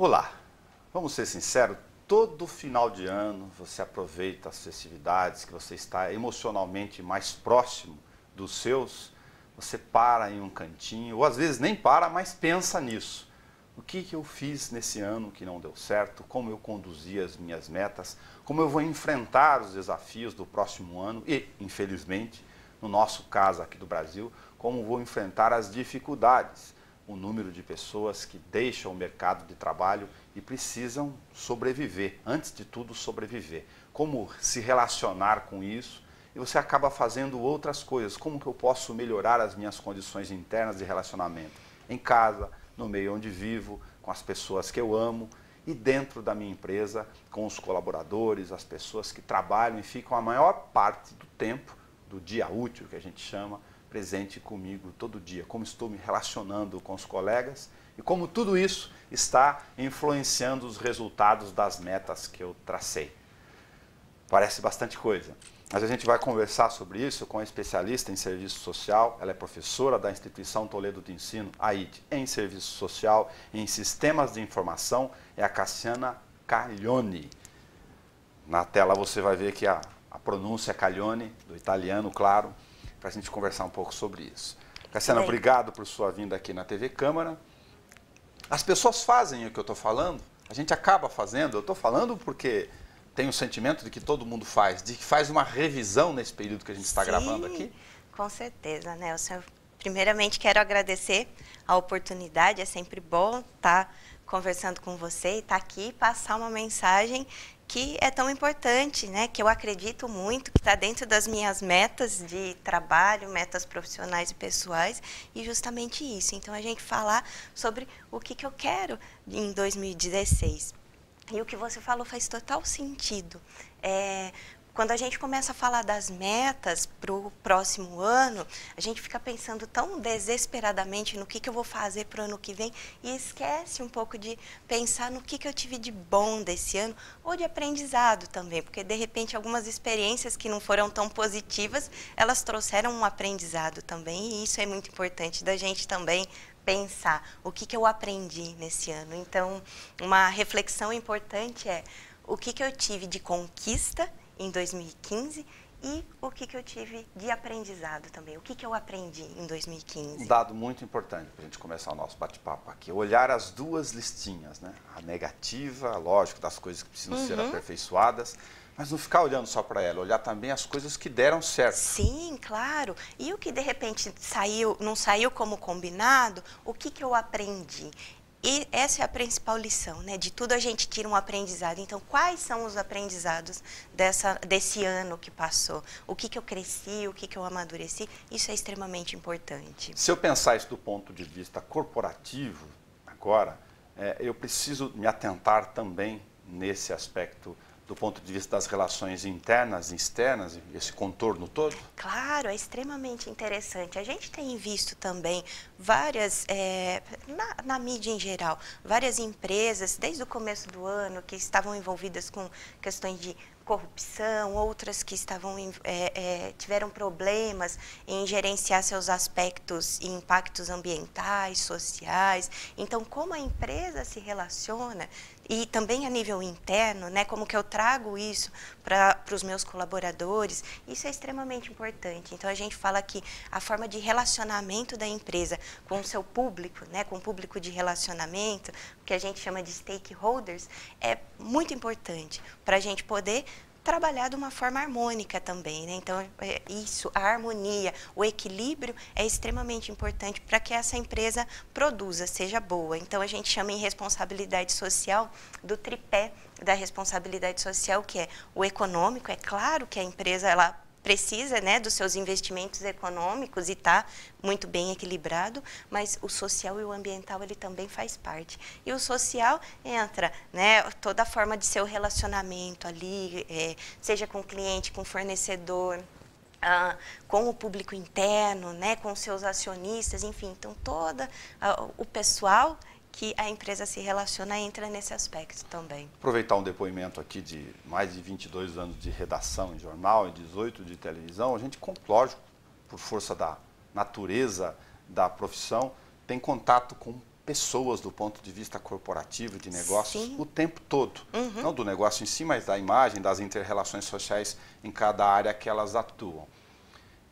Olá, vamos ser sinceros, todo final de ano você aproveita as festividades, que você está emocionalmente mais próximo dos seus, você para em um cantinho, ou às vezes nem para, mas pensa nisso. O que eu fiz nesse ano que não deu certo, como eu conduzi as minhas metas, como eu vou enfrentar os desafios do próximo ano e, infelizmente, no nosso caso aqui do Brasil, como vou enfrentar as dificuldades, o número de pessoas que deixam o mercado de trabalho e precisam sobreviver, antes de tudo sobreviver. Como se relacionar com isso e você acaba fazendo outras coisas, como que eu posso melhorar as minhas condições internas de relacionamento em casa, no meio onde vivo, com as pessoas que eu amo e dentro da minha empresa, com os colaboradores, as pessoas que trabalham e ficam a maior parte do tempo, do dia útil que a gente chama, presente comigo todo dia, como estou me relacionando com os colegas e como tudo isso está influenciando os resultados das metas que eu tracei. Parece bastante coisa, mas a gente vai conversar sobre isso com a especialista em serviço social, ela é professora da Instituição Toledo de Ensino, AID, em serviço social, em sistemas de informação, é a Cassiana Caglione. Na tela você vai ver que a pronúncia é Caglione, do italiano, claro, para a gente conversar um pouco sobre isso. Cassiana, obrigado por sua vinda aqui na TV Câmara. As pessoas fazem o que eu estou falando, a gente acaba fazendo, eu estou falando porque tenho o sentimento de que todo mundo faz, de que faz uma revisão nesse período que a gente está gravando aqui. Com certeza, Nelson. Primeiramente, quero agradecer a oportunidade, é sempre bom estar conversando com você e estar aqui e passar uma mensagem que é tão importante, né? Que eu acredito muito, que está dentro das minhas metas de trabalho, metas profissionais e pessoais, e justamente isso. Então, a gente falar sobre o que eu quero em 2016. E o que você falou faz total sentido. Quando a gente começa a falar das metas para o próximo ano, a gente fica pensando tão desesperadamente no que eu vou fazer para o ano que vem e esquece um pouco de pensar no que eu tive de bom desse ano ou de aprendizado também, porque de repente algumas experiências que não foram tão positivas, elas trouxeram um aprendizado também e isso é muito importante da gente também pensar o que eu aprendi nesse ano. Então, uma reflexão importante é o que eu tive de conquista em 2015 e o que eu tive de aprendizado também, o que eu aprendi em 2015. Um dado muito importante para a gente começar o nosso bate-papo aqui, olhar as duas listinhas, né? A negativa, lógico, das coisas que precisam ser aperfeiçoadas, mas não ficar olhando só para ela, olhar também as coisas que deram certo. Sim, claro. E o que de repente não saiu como combinado, o que eu aprendi? E essa é a principal lição, né? De tudo a gente tira um aprendizado. Então, quais são os aprendizados desse ano que passou? O que eu cresci, o que eu amadureci? Isso é extremamente importante. Se eu pensar isso do ponto de vista corporativo, agora, eu preciso me atentar também nesse aspecto do ponto de vista das relações internas e externas, esse contorno todo? Claro, é extremamente interessante. A gente tem visto também várias, na mídia em geral, várias empresas, desde o começo do ano, que estavam envolvidas com questões de corrupção, outras que tiveram problemas em gerenciar seus aspectos e impactos ambientais, sociais. Então, como a empresa se relaciona e também a nível interno, né, como que eu trago isso para os meus colaboradores, isso é extremamente importante. Então, a gente fala que a forma de relacionamento da empresa com o seu público, né, com o público de relacionamento, que a gente chama de stakeholders, é muito importante para a gente poder trabalhar de uma forma harmônica também, né? Então, a harmonia, o equilíbrio é extremamente importante para que essa empresa produza, seja boa. Então, a gente chama em responsabilidade social do tripé da responsabilidade social, que é o econômico. É claro que a empresa, ela precisa, né, dos seus investimentos econômicos e está muito bem equilibrado, mas o social e o ambiental ele também faz parte. E o social entra, né, toda a forma de seu relacionamento ali, seja com o cliente, com o fornecedor, com o público interno, né, com seus acionistas, enfim, então todo o pessoal que a empresa se relaciona entra nesse aspecto também. Aproveitar um depoimento aqui de mais de 22 anos de redação em jornal e 18 de televisão, a gente, lógico, por força da natureza da profissão, tem contato com pessoas do ponto de vista corporativo de negócios Sim. o tempo todo. Uhum. Não do negócio em si, mas da imagem, das inter-relações sociais em cada área que elas atuam.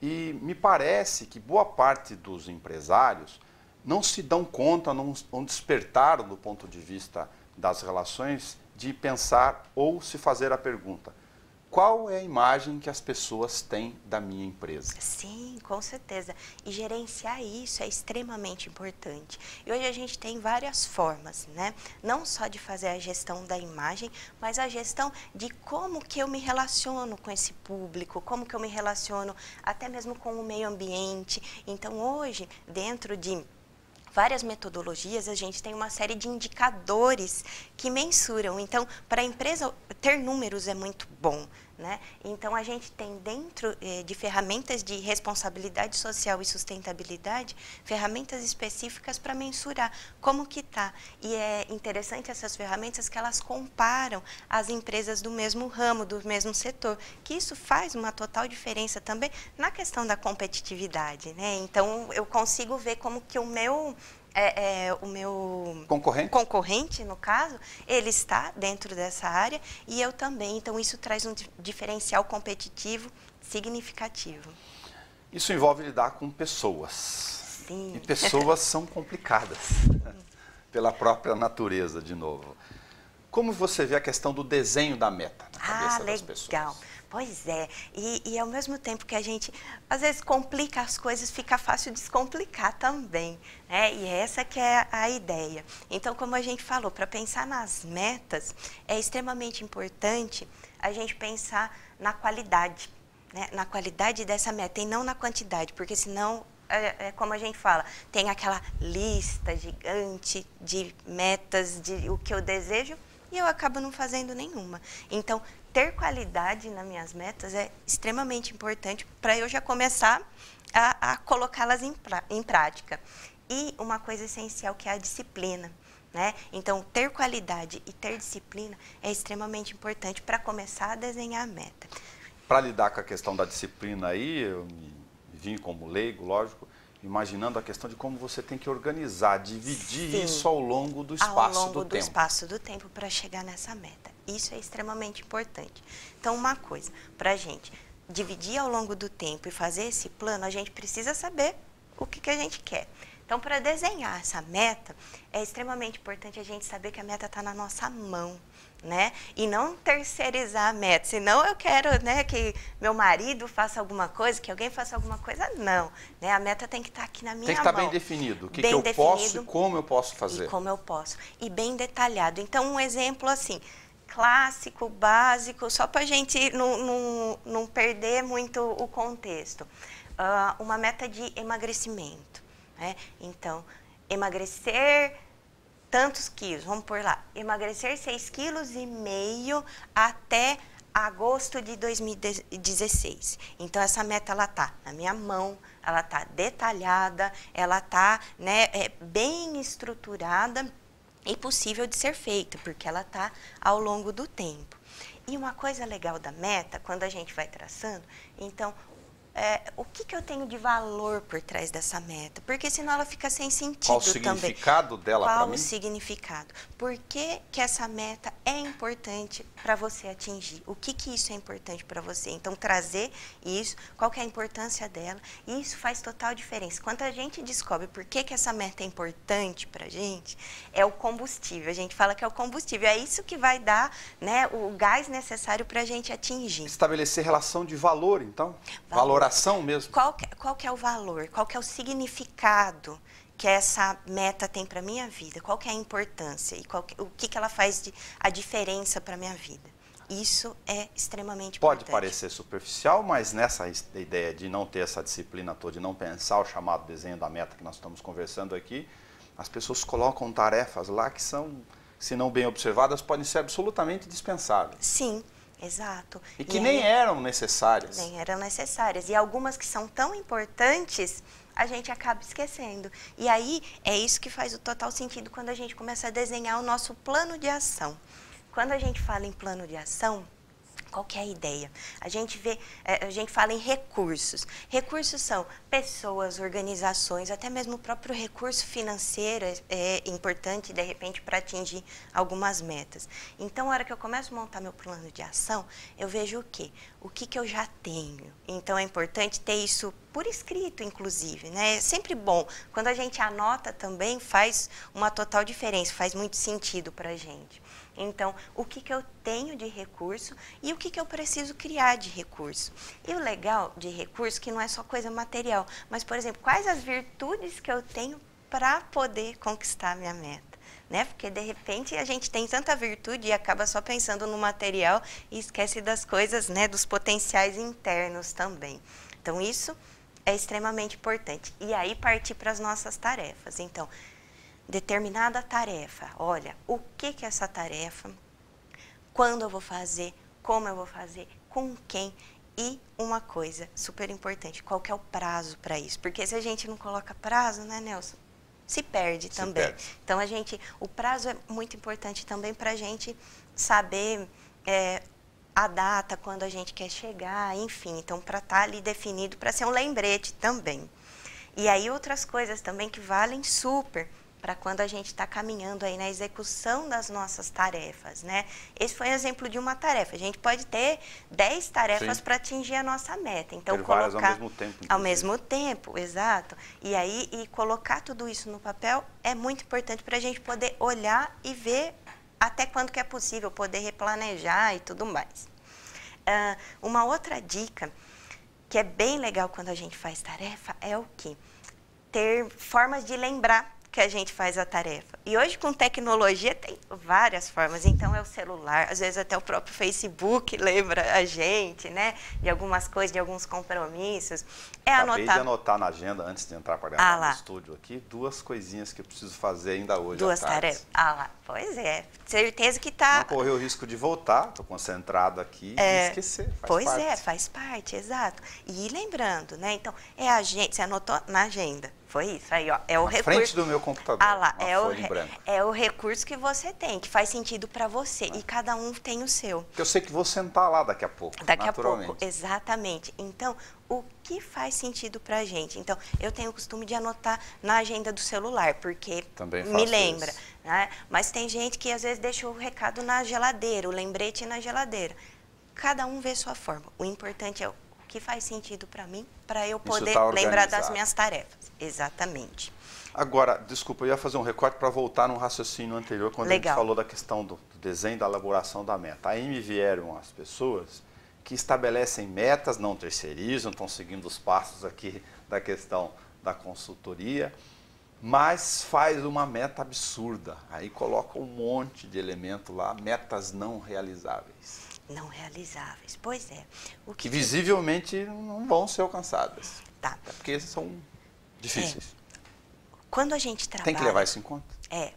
E me parece que boa parte dos empresários não se dão conta, não despertaram do ponto de vista das relações de pensar ou se fazer a pergunta: qual é a imagem que as pessoas têm da minha empresa? Sim, com certeza. E gerenciar isso é extremamente importante. E hoje a gente tem várias formas, né? Não só de fazer a gestão da imagem, mas a gestão de como que eu me relaciono com esse público, como que eu me relaciono até mesmo com o meio ambiente. Então, hoje, dentro de várias metodologias, a gente tem uma série de indicadores que mensuram. Então, para a empresa, ter números é muito bom, né? Então, a gente tem dentro de ferramentas de responsabilidade social e sustentabilidade, ferramentas específicas para mensurar como que está. E é interessante essas ferramentas que elas comparam as empresas do mesmo ramo, do mesmo setor, que isso faz uma total diferença também na questão da competitividade, né? Então, eu consigo ver como que o meu concorrente, no caso, ele está dentro dessa área e eu também. Então, isso traz um diferencial competitivo significativo. Isso envolve lidar com pessoas. Sim. E pessoas são complicadas, pela própria natureza, de novo. Como você vê a questão do desenho da meta na cabeça das pessoas? Legal. Pois é, e ao mesmo tempo que a gente, às vezes, complica as coisas, fica fácil descomplicar também, né? E essa que é a ideia. Então, como a gente falou, para pensar nas metas, é extremamente importante a gente pensar na qualidade, né? Na qualidade dessa meta e não na quantidade, porque senão, como a gente fala, tem aquela lista gigante de metas, de o que eu desejo, e eu acabo não fazendo nenhuma. Então, ter qualidade nas minhas metas é extremamente importante para eu já começar a colocá-las em prática. E uma coisa essencial que é a disciplina, né? Então, ter qualidade e ter disciplina é extremamente importante para começar a desenhar a meta. Para lidar com a questão da disciplina aí, eu me vim como leigo, lógico, imaginando a questão de como você tem que organizar, dividir Sim, isso ao longo do espaço ao longo do do espaço do tempo para chegar nessa meta. Isso é extremamente importante. Então, uma coisa, para a gente dividir ao longo do tempo e fazer esse plano, a gente precisa saber o que a gente quer. Então, para desenhar essa meta, é extremamente importante a gente saber que a meta está na nossa mão, né? E não terceirizar a meta, senão eu quero, né, que meu marido faça alguma coisa, que alguém faça alguma coisa, não. Né? A meta tem que estar aqui na minha mão. Tem que estar bem definido, o que eu posso e como eu posso fazer. E como eu posso, e bem detalhado. Então, um exemplo assim, clássico, básico, só para a gente não perder muito o contexto. Uma meta de emagrecimento, né? Então, emagrecer tantos quilos, vamos por lá, emagrecer 6,5 kg até agosto de 2016. Então, essa meta, ela está na minha mão, ela está detalhada, ela está, né, bem estruturada e possível de ser feita, porque ela está ao longo do tempo. E uma coisa legal da meta, quando a gente vai traçando, então, o que eu tenho de valor por trás dessa meta? Porque senão ela fica sem sentido também. Qual o significado dela para mim? Qual o significado? Por que essa meta é importante para você atingir? O que isso é importante para você? Então, trazer isso, qual que é a importância dela, e isso faz total diferença. Quando a gente descobre por que essa meta é importante para a gente, é o combustível. A gente fala que é o combustível. É isso que vai dar, né, o gás necessário para a gente atingir. Estabelecer relação de valor, então? Valoração mesmo? Qual que é o valor? Qual que é o significado que essa meta tem para a minha vida? Qual que é a importância? E o que ela faz a diferença para a minha vida? Isso é extremamente importante. Pode parecer superficial, mas nessa ideia de não ter essa disciplina toda, de não pensar o chamado desenho da meta que nós estamos conversando aqui, as pessoas colocam tarefas lá que são, se não bem observadas, podem ser absolutamente dispensáveis. Sim. Exato. E que nem eram necessárias. Nem eram necessárias. E algumas que são tão importantes, a gente acaba esquecendo. E aí, é isso que faz o total sentido quando a gente começa a desenhar o nosso plano de ação. Quando a gente fala em plano de ação, Qual que é a ideia? A gente a gente fala em recursos. Recursos são pessoas, organizações, até mesmo o próprio recurso financeiro é importante, de repente, para atingir algumas metas. Então, na hora que eu começo a montar meu plano de ação, eu vejo o quê? O que eu já tenho. Então, é importante ter isso por escrito, inclusive, né? É sempre bom. Quando a gente anota também, faz uma total diferença, faz muito sentido para a gente. Então, o que eu tenho de recurso e o que eu preciso criar de recurso. E o legal de recurso que não é só coisa material, mas, por exemplo, quais as virtudes que eu tenho para poder conquistar a minha meta, né? Porque, de repente, a gente tem tanta virtude e acaba só pensando no material e esquece das coisas, né, dos potenciais internos também. Então, isso é extremamente importante. E aí, partir para as nossas tarefas. Então, determinada tarefa, olha, o que é essa tarefa, quando eu vou fazer, como eu vou fazer, com quem e uma coisa super importante, qual que é o prazo para isso? Porque se a gente não coloca prazo, né, Nelson, se perde também. Então, o prazo é muito importante também para a gente saber a data, quando a gente quer chegar, enfim, então para estar ali definido, para ser um lembrete também. E aí outras coisas também que valem super para quando a gente está caminhando aí na execução das nossas tarefas, né? Esse foi um exemplo de uma tarefa. A gente pode ter 10 tarefas para atingir a nossa meta. Então, colocar ao mesmo tempo. Inclusive. Ao mesmo tempo, exato. E aí, colocar tudo isso no papel é muito importante para a gente poder olhar e ver até quando que é possível, poder replanejar e tudo mais. Uma outra dica que é bem legal quando a gente faz tarefa é o quê? Ter formas de lembrar que a gente faz a tarefa. E hoje, com tecnologia, tem várias formas. Então, é o celular, às vezes até o próprio Facebook lembra a gente, né? De algumas coisas, de alguns compromissos. Acabei de anotar na agenda, antes de entrar para gravar no estúdio aqui, 2 coisinhas que eu preciso fazer ainda hoje. 2 tarefas. Ah lá, pois é. Certeza que tá... Não correr o risco de voltar, estou concentrado aqui e esquecer. Faz parte, exato. E lembrando, né? Então, você anotou na agenda. Foi isso aí, ó. É o recurso. Na frente do meu computador. Ah lá, é o recurso que você tem, que faz sentido para você. E cada um tem o seu. Porque eu sei que vou sentar lá daqui a pouco. Daqui a pouco, exatamente. Então, o que faz sentido para a gente? Então, eu tenho o costume de anotar na agenda do celular, porque me lembra. Né? Mas tem gente que às vezes deixa o recado na geladeira, o lembrete na geladeira. Cada um vê sua forma. O importante é o que faz sentido para mim, para eu poder lembrar das minhas tarefas. Exatamente. Agora, desculpa, eu ia fazer um recorte para voltar no raciocínio anterior, quando a gente falou da questão do desenho, da elaboração da meta. Aí me vieram as pessoas que estabelecem metas, não terceirizam, estão seguindo os passos aqui da questão da consultoria, mas faz uma meta absurda. Aí coloca um monte de elemento lá, metas não realizáveis. Não realizáveis, pois é. Que visivelmente não vão ser alcançadas. Tá. Porque são difíceis. Quando a gente trabalha... Tem que levar isso em conta?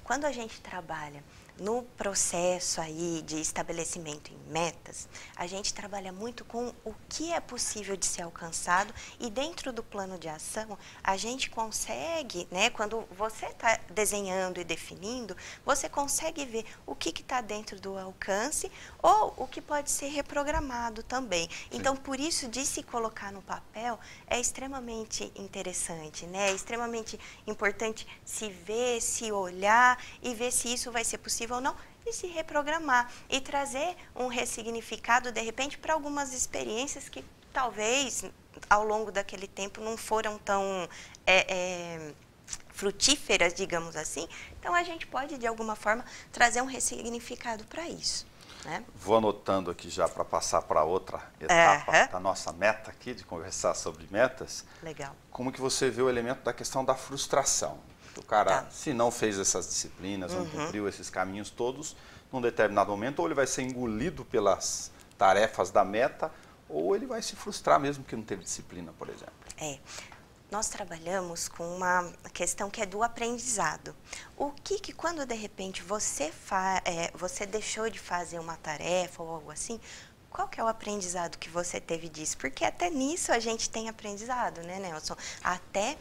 Quando a gente trabalha no processo aí de estabelecimento em metas, a gente trabalha muito com o que é possível de ser alcançado e dentro do plano de ação a gente consegue, né, quando você está desenhando e definindo, você consegue ver o que está dentro do alcance ou o que pode ser reprogramado também. Sim. Então, por isso, de se colocar no papel é extremamente interessante, né? É extremamente importante se ver, se olhar e ver se isso vai ser possível ou não, e se reprogramar e trazer um ressignificado, de repente, para algumas experiências que talvez ao longo daquele tempo não foram tão frutíferas, digamos assim. Então, a gente pode, de alguma forma, trazer um ressignificado para isso. Né? Vou anotando aqui já para passar para outra etapa da nossa meta aqui, de conversar sobre metas. Legal. Como que você vê o elemento da questão da frustração? O cara, se não fez essas disciplinas, não cumpriu esses caminhos todos, num determinado momento, ou ele vai ser engolido pelas tarefas da meta, ou ele vai se frustrar mesmo que não teve disciplina, por exemplo. Nós trabalhamos com uma questão que é do aprendizado. O que quando, de repente, você deixou de fazer uma tarefa ou algo assim, qual que é o aprendizado que você teve disso? Porque até nisso a gente tem aprendizado, né, Nelson? Até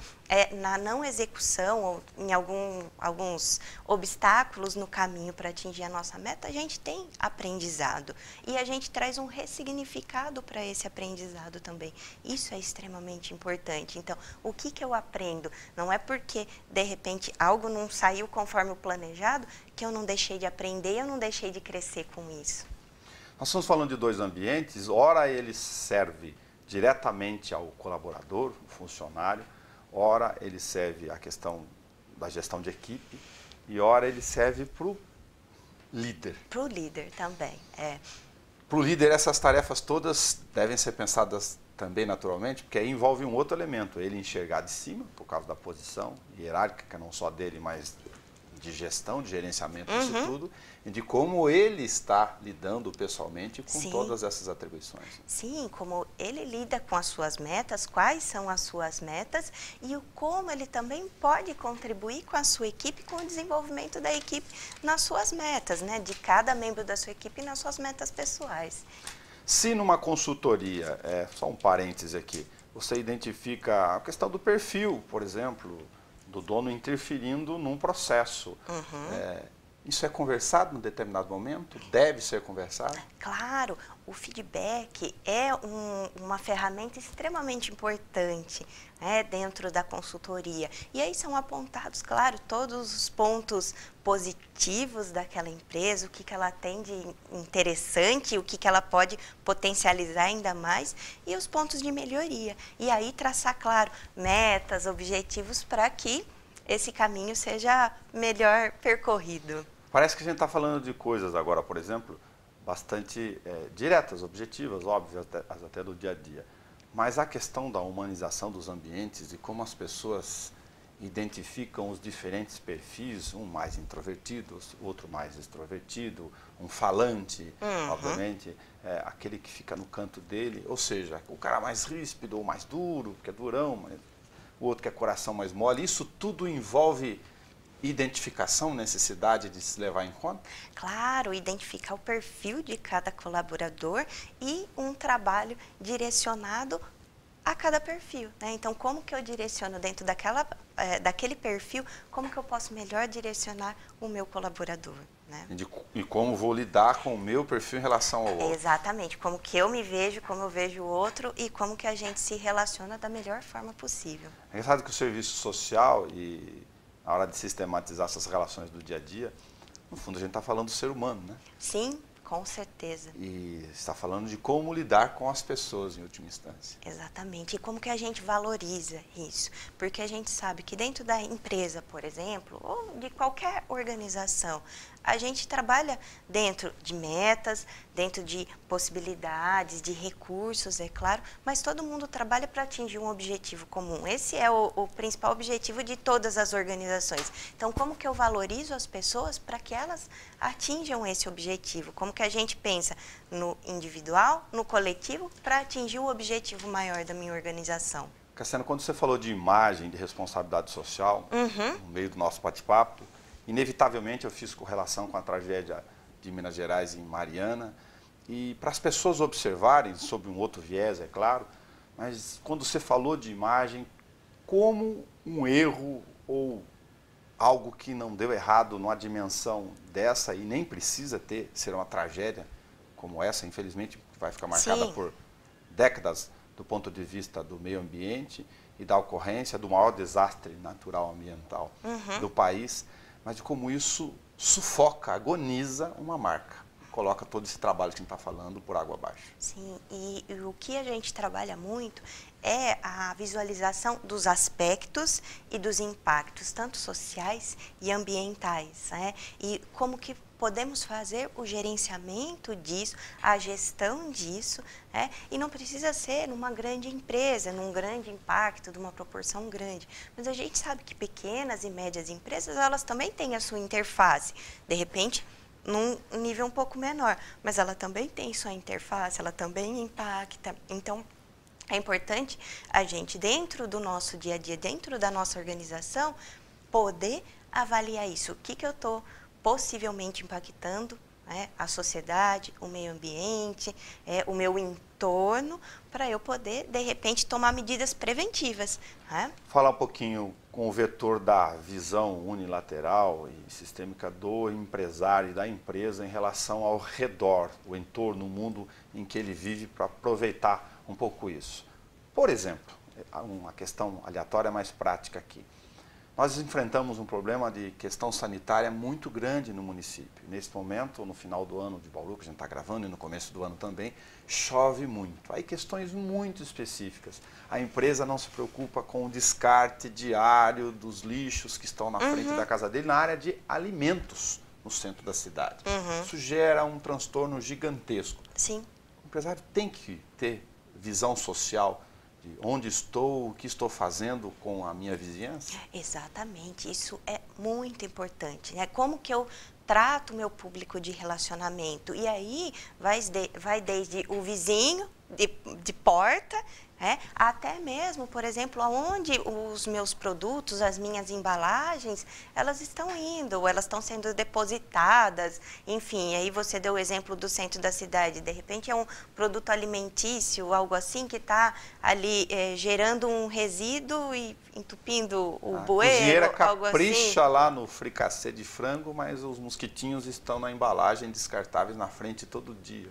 na não execução ou em alguns obstáculos no caminho para atingir a nossa meta, a gente tem aprendizado. E a gente traz um ressignificado para esse aprendizado também. Isso é extremamente importante. Então, o que eu aprendo? Não é porque, de repente, algo não saiu conforme o planejado que eu não deixei de aprender, eu não deixei de crescer com isso. Nós estamos falando de dois ambientes, ora ele serve diretamente ao colaborador, o funcionário, ora ele serve à questão da gestão de equipe e ora ele serve para o líder. Para o líder também, Para o líder essas tarefas todas devem ser pensadas também naturalmente, porque aí envolve um outro elemento, ele enxergar de cima, por causa da posição hierárquica, não só dele, mas de gestão, de gerenciamento disso tudo, e de como ele está lidando pessoalmente com todas essas atribuições. Sim, como ele lida com as suas metas, quais são as suas metas e como ele também pode contribuir com a sua equipe, com o desenvolvimento da equipe nas suas metas, né? De cada membro da sua equipe nas suas metas pessoais. Se numa consultoria, só um parêntese aqui, você identifica a questão do perfil, por exemplo, do dono interferindo num processo. Isso é conversado em determinado momento? Deve ser conversado? Claro, o feedback é uma ferramenta extremamente importante, né, dentro da consultoria. E aí são apontados, claro, todos os pontos positivos daquela empresa, o que ela tem de interessante, o que ela pode potencializar ainda mais e os pontos de melhoria. E aí traçar, claro, metas, objetivos para que esse caminho seja melhor percorrido. Parece que a gente está falando de coisas agora, por exemplo, bastante diretas, objetivas, óbvias, até do dia a dia. Mas a questão da humanização dos ambientes e como as pessoas identificam os diferentes perfis, um mais introvertido, outro mais extrovertido, um falante, obviamente, aquele que fica no canto dele, ou seja, o cara mais ríspido ou mais duro, que é durão, o outro que é coração mais mole, isso tudo envolve identificação, necessidade de se levar em conta? Claro, identificar o perfil de cada colaborador e um trabalho direcionado a cada perfil, né? Então, como que eu direciono dentro daquele perfil, como que eu posso melhor direcionar o meu colaborador, né? E como vou lidar com o meu perfil em relação ao outro. Exatamente, como que eu me vejo, como eu vejo o outro e como que a gente se relaciona da melhor forma possível. É engraçado que o serviço social e na hora de sistematizar essas relações do dia a dia, no fundo a gente está falando do ser humano, né? Sim, com certeza. E está falando de como lidar com as pessoas em última instância. Exatamente. E como que a gente valoriza isso? Porque a gente sabe que dentro da empresa, por exemplo, ou de qualquer organização, a gente trabalha dentro de metas, dentro de possibilidades, de recursos, é claro, mas todo mundo trabalha para atingir um objetivo comum. Esse é o principal objetivo de todas as organizações. Então, como que eu valorizo as pessoas para que elas atinjam esse objetivo? Como que a gente pensa no individual, no coletivo, para atingir o objetivo maior da minha organização? Cassiana, quando você falou de imagem, de responsabilidade social, no meio do nosso bate-papo, inevitavelmente eu fiz correlação com a tragédia de Minas Gerais em Mariana, e para as pessoas observarem, sob um outro viés, é claro, mas quando você falou de imagem, como um erro ou algo que não deu errado numa dimensão dessa, e nem precisa ser uma tragédia como essa, infelizmente, vai ficar marcada por décadas do ponto de vista do meio ambiente e da ocorrência do maior desastre natural ambiental do país, mas de como isso sufoca, agoniza uma marca, coloca todo esse trabalho que a gente está falando por água abaixo. Sim, e o que a gente trabalha muito é a visualização dos aspectos e dos impactos, tanto sociais e ambientais, né? E como que podemos fazer o gerenciamento disso, a gestão disso, né? E não precisa ser numa grande empresa, num grande impacto, de uma proporção grande. Mas a gente sabe que pequenas e médias empresas, elas também têm a sua interface. De repente, num nível um pouco menor, mas ela também tem sua interface, ela também impacta. Então, é importante a gente, dentro do nosso dia a dia, dentro da nossa organização, poder avaliar isso. O que eu estou possivelmente impactando, né, a sociedade, o meio ambiente, o meu entorno, para eu poder, de repente, tomar medidas preventivas. Né? Falar um pouquinho com o vetor da visão unilateral e sistêmica do empresário e da empresa em relação ao redor, o entorno, o mundo em que ele vive, para aproveitar um pouco isso. Por exemplo, uma questão aleatória mais prática aqui. Nós enfrentamos um problema de questão sanitária muito grande no município. Nesse momento, no final do ano de Bauru, que a gente está gravando, e no começo do ano também, chove muito. Aí questões muito específicas. A empresa não se preocupa com o descarte diário dos lixos que estão na frente da casa dele, na área de alimentos, no centro da cidade. Isso gera um transtorno gigantesco. Sim. O empresário tem que ter visão social de onde estou, o que estou fazendo com a minha vizinhança? Exatamente, isso é muito importante, né? Como que eu trato o meu público de relacionamento? E aí vai desde o vizinho de porta, até mesmo, por exemplo, aonde os meus produtos, as minhas embalagens, elas estão indo, elas estão sendo depositadas, enfim, aí você deu o exemplo do centro da cidade, de repente é um produto alimentício, algo assim, que está ali gerando um resíduo e entupindo o bueiro, cozinheira algo assim. Capricha lá no fricassê de frango, mas os mosquitinhos estão na embalagem descartáveis na frente todo dia.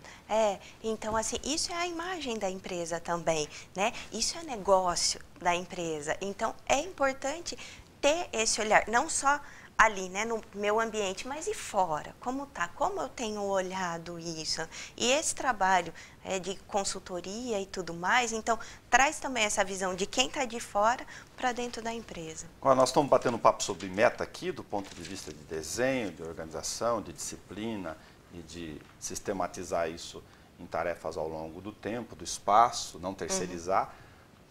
Então assim, isso é a imagem da empresa também, né? Isso é negócio da empresa. Então é importante ter esse olhar, não só ali, né, no meu ambiente, mas e fora? Como tá? Como eu tenho olhado isso? E esse trabalho de consultoria e tudo mais, então traz também essa visão de quem está de fora para dentro da empresa. Agora, nós estamos batendo um papo sobre meta aqui, do ponto de vista de desenho, de organização, de disciplina e de sistematizar isso em tarefas ao longo do tempo, do espaço, não terceirizar.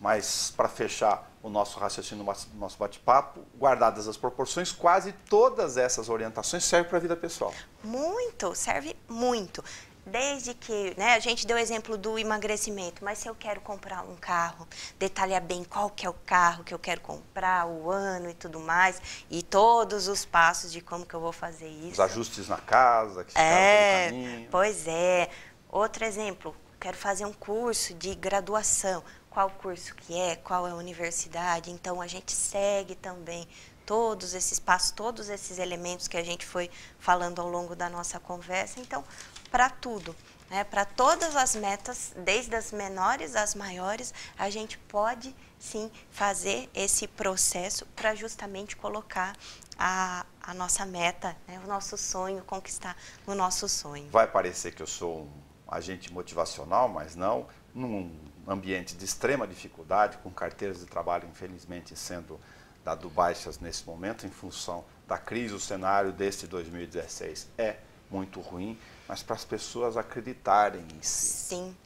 Mas, para fechar o nosso raciocínio, o nosso bate-papo, guardadas as proporções, quase todas essas orientações servem para a vida pessoal. Muito, serve muito. Desde que, né, a gente deu o exemplo do emagrecimento, mas se eu quero comprar um carro, detalhar bem qual que é o carro que eu quero comprar, o ano e tudo mais, e todos os passos de como que eu vou fazer isso. Os ajustes na casa, que ficaram pelo caminho. Pois é. Outro exemplo, quero fazer um curso de graduação. Qual curso que é, qual é a universidade, então a gente segue também todos esses passos, todos esses elementos que a gente foi falando ao longo da nossa conversa, então para tudo, né, para todas as metas, desde as menores às maiores, a gente pode sim fazer esse processo para justamente colocar a nossa meta, né, o nosso sonho, conquistar o nosso sonho. Vai parecer que eu sou um agente motivacional, mas não, num ambiente de extrema dificuldade, com carteiras de trabalho, infelizmente, sendo dado baixas nesse momento, em função da crise, o cenário deste 2016 é muito ruim, mas para as pessoas acreditarem em si. Sim,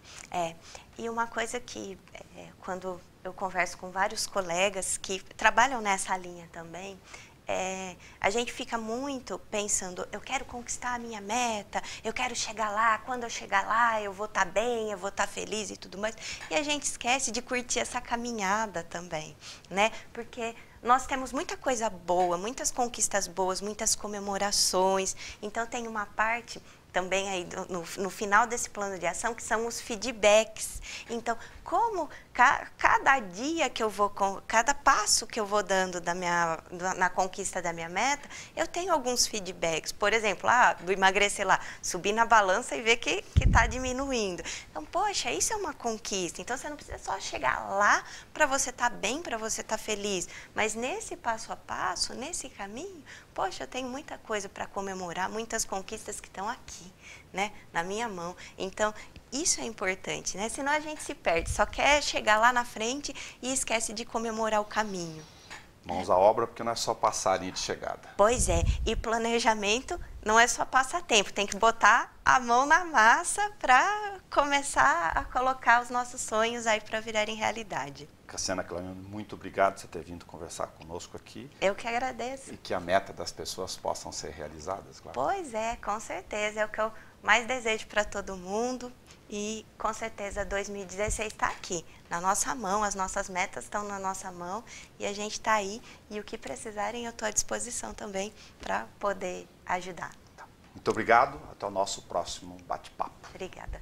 E uma coisa que, quando eu converso com vários colegas que trabalham nessa linha também, a gente fica muito pensando, eu quero conquistar a minha meta, eu quero chegar lá, quando eu chegar lá eu vou estar bem, eu vou estar feliz e tudo mais. E a gente esquece de curtir essa caminhada também, né? Porque nós temos muita coisa boa, muitas conquistas boas, muitas comemorações. Então tem uma parte também aí no final desse plano de ação, que são os feedbacks. Então, como cada dia que eu vou, cada passo que eu vou dando na conquista da minha meta, eu tenho alguns feedbacks. Por exemplo, do emagrecer lá, subir na balança e ver que está diminuindo. Então, poxa, isso é uma conquista. Então, você não precisa só chegar lá para você estar bem, para você estar feliz. Mas nesse passo a passo, nesse caminho, poxa, eu tenho muita coisa para comemorar, muitas conquistas que estão aqui, né, na minha mão. Então, isso é importante, né? Senão a gente se perde, só quer chegar lá na frente e esquece de comemorar o caminho. Mãos à obra, porque não é só passarinho de chegada. Pois é, e planejamento não é só passatempo, tem que botar a mão na massa para começar a colocar os nossos sonhos aí para virarem realidade. Cassiana Clamione, muito obrigado por você ter vindo conversar conosco aqui. Eu que agradeço. E que a meta das pessoas possam ser realizadas, claro. Pois é, com certeza, é o que eu mais desejo para todo mundo. E com certeza 2016 está aqui, na nossa mão, as nossas metas estão na nossa mão e a gente está aí. E o que precisarem eu estou à disposição também para poder ajudar. Muito obrigado, até o nosso próximo bate-papo. Obrigada.